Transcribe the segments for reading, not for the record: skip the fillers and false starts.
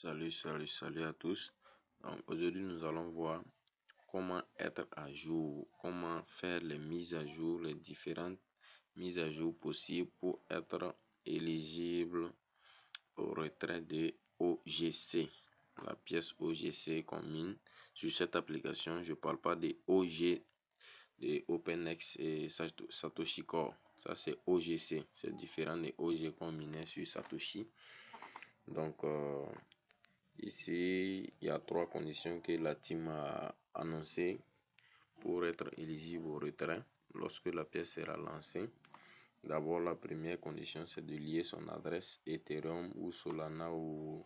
Salut à tous. Donc aujourd'hui nous allons voir comment être à jour, comment faire les mises à jour, les différentes mises à jour possibles pour être éligible au retrait de OGC. La pièce OGC qu'on mine sur cette application, je parle pas des OG, de OpenX et Satoshi Core. Ça c'est OGC, c'est différent des OG qu'on minait sur Satoshi. Donc ici, il y a trois conditions que la team a annoncées pour être éligible au retrait lorsque la pièce sera lancée. D'abord, la première condition, c'est de lier son adresse Ethereum ou Solana ou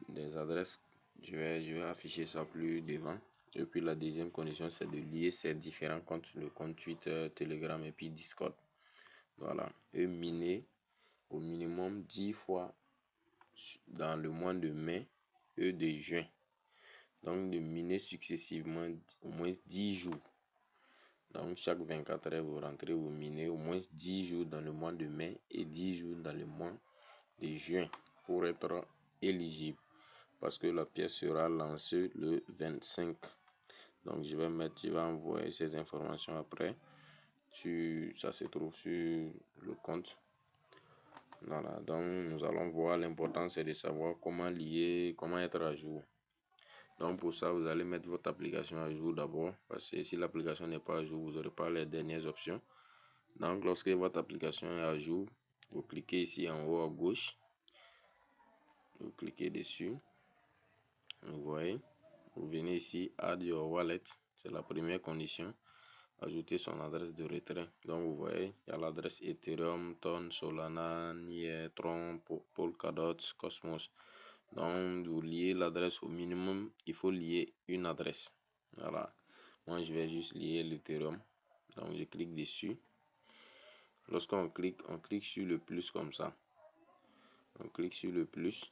des adresses. Je vais afficher ça plus devant. Et puis la deuxième condition, c'est de lier ces différents comptes, le compte Twitter, Telegram et puis Discord. Voilà. Et miner au minimum 10 fois dans le mois de mai et de juin. Donc de miner successivement au moins 10 jours. Donc chaque 24 heures, vous rentrez, vous minez au moins 10 jours dans le mois de mai et 10 jours dans le mois de juin pour être éligible. Parce que la pièce sera lancée le 25. Donc je vais envoyer ces informations après. Ça se trouve sur le compte. Voilà, donc nous allons voir. L'important c'est de savoir comment être à jour. Donc pour ça, vous allez mettre votre application à jour d'abord. Parce que si l'application n'est pas à jour, vous n'aurez pas les dernières options. Donc lorsque votre application est à jour, vous cliquez ici en haut à gauche. Vous cliquez dessus. Vous voyez. Vous venez ici, Add your wallet. C'est la première condition. Ajouter son adresse de retrait. Donc vous voyez, il y a l'adresse Ethereum, Ton, Solana, Nier, Tron, Polkadot, Cosmos. Donc vous liez l'adresse au minimum, il faut lier une adresse. Voilà. Moi je vais juste lier l'Ethereum. Donc je clique dessus. Lorsqu'on clique, on clique sur le plus comme ça. On clique sur le plus.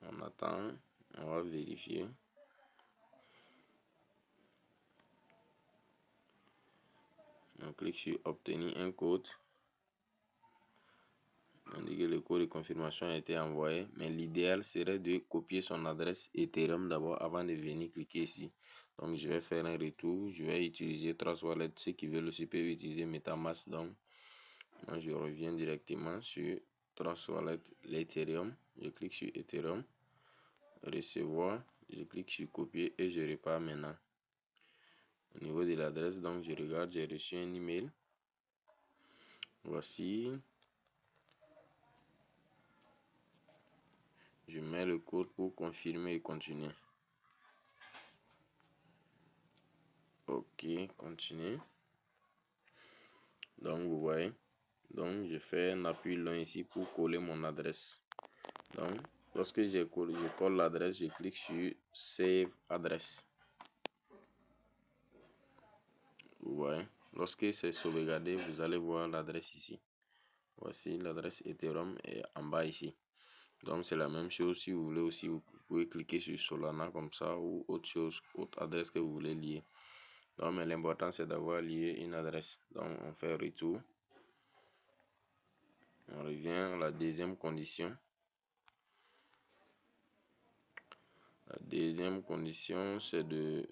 On attend. On va vérifier. On clique sur obtenir un code. On dit que le code de confirmation a été envoyé, mais l'idéal serait de copier son adresse Ethereum d'abord avant de venir cliquer ici. Donc je vais faire un retour, je vais utiliser Trust Wallet. Ceux qui veulent aussi peuvent utiliser MetaMask. Donc moi je reviens directement sur Trust Wallet, l'Ethereum. Je clique sur Ethereum, recevoir, je clique sur copier et je repars maintenant. Au niveau de l'adresse, donc je regarde, j'ai reçu un email. Voici. Je mets le code pour confirmer et continuer. Ok, continuer. Donc vous voyez. Donc je fais un appui long ici pour coller mon adresse. Donc lorsque je colle l'adresse, je clique sur Save Adresse. Vous voyez. Lorsque c'est sauvegardé, vous allez voir l'adresse ici. Voici l'adresse Ethereum est en bas ici. Donc c'est la même chose. Si vous voulez aussi, vous pouvez cliquer sur Solana comme ça ou autre chose, autre adresse que vous voulez lier. Donc mais l'important c'est d'avoir lié une adresse. Donc on fait retour. On revient à la deuxième condition. La deuxième condition c'est de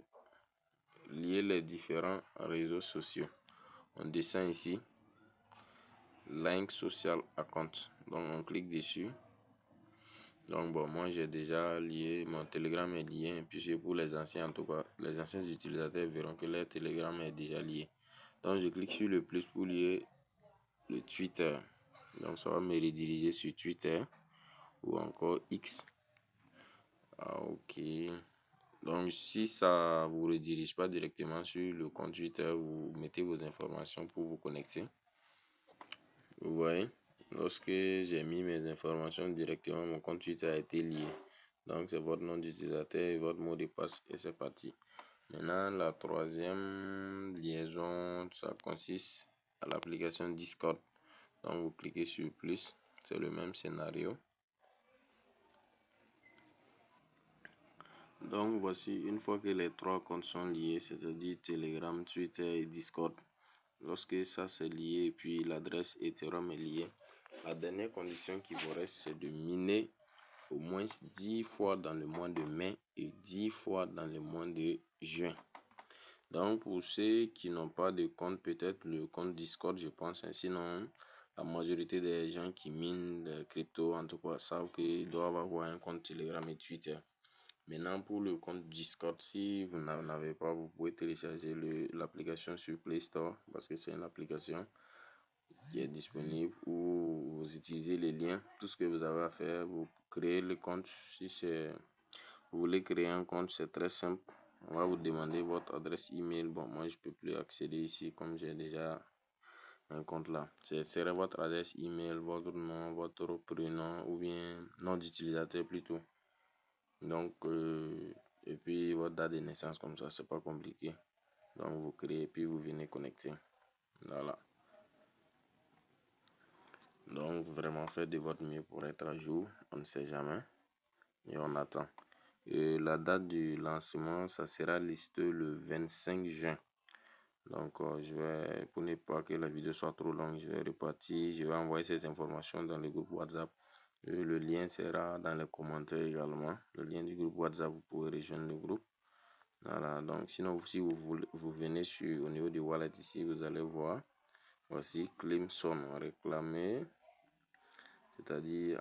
lier les différents réseaux sociaux. On descend ici. Link social account. Donc on clique dessus. Donc bon, moi j'ai déjà lié, mon Telegram est lié, puisque pour les anciens, en tout cas, les anciens utilisateurs verront que leur Telegram est déjà lié. Donc je clique sur le plus pour lier le Twitter. Donc ça va me rediriger sur Twitter ou encore X. Ah, ok. Donc si ça vous redirige pas directement sur le compte Twitter, vous mettez vos informations pour vous connecter. Vous voyez. Lorsque j'ai mis mes informations directement, mon compte Twitter a été lié. Donc c'est votre nom d'utilisateur et votre mot de passe et c'est parti. Maintenant la troisième liaison, ça consiste à l'application Discord. Donc vous cliquez sur plus, c'est le même scénario. Donc voici, une fois que les trois comptes sont liés, c'est-à-dire Telegram, Twitter et Discord. Lorsque ça c'est lié et puis l'adresse Ethereum est liée, la dernière condition qui vous reste, c'est de miner au moins 10 fois dans le mois de mai et 10 fois dans le mois de juin. Donc, pour ceux qui n'ont pas de compte, peut-être le compte Discord, je pense. Sinon, la majorité des gens qui minent les crypto, en tout cas, savent qu'ils doivent avoir un compte Telegram et Twitter. Maintenant, pour le compte Discord, si vous n'en avez pas, vous pouvez télécharger l'application sur Play Store parce que c'est une application qui est disponible où vous utilisez les liens. Tout ce que vous avez à faire, vous créez le compte. Si vous voulez créer un compte, c'est très simple. On va vous demander votre adresse email. Bon, moi, je peux plus accéder ici comme j'ai déjà un compte là. Ce serait votre adresse email, votre nom, votre prénom ou bien nom d'utilisateur plutôt. Donc, et puis votre date de naissance comme ça, c'est pas compliqué. Donc, vous créez puis vous venez connecter. Voilà. Donc, vraiment, faites de votre mieux pour être à jour. On ne sait jamais. Et on attend. Et la date du lancement, ça sera listé le 25 juin. Donc, je vais, pour ne pas que la vidéo soit trop longue, je vais repartir. Je vais envoyer ces informations dans le groupe WhatsApp. Le lien sera dans les commentaires également. Le lien du groupe WhatsApp, vous pouvez rejoindre le groupe. Voilà, donc sinon, si vous venez au niveau du wallet ici, vous allez voir. Voici Clemson réclamé, c'est-à-dire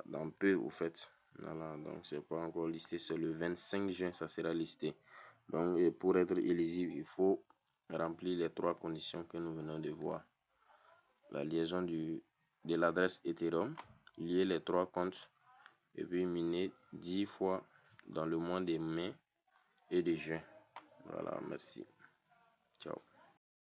dans peu au fait. Voilà, donc c'est pas encore listé, c'est le 25 juin, ça sera listé. Donc, et pour être éligible, il faut remplir les 3 conditions que nous venons de voir. La liaison de l'adresse Ethereum, lier les 3 comptes et puis miner 10 fois dans le mois de mai et de juin. Voilà, merci.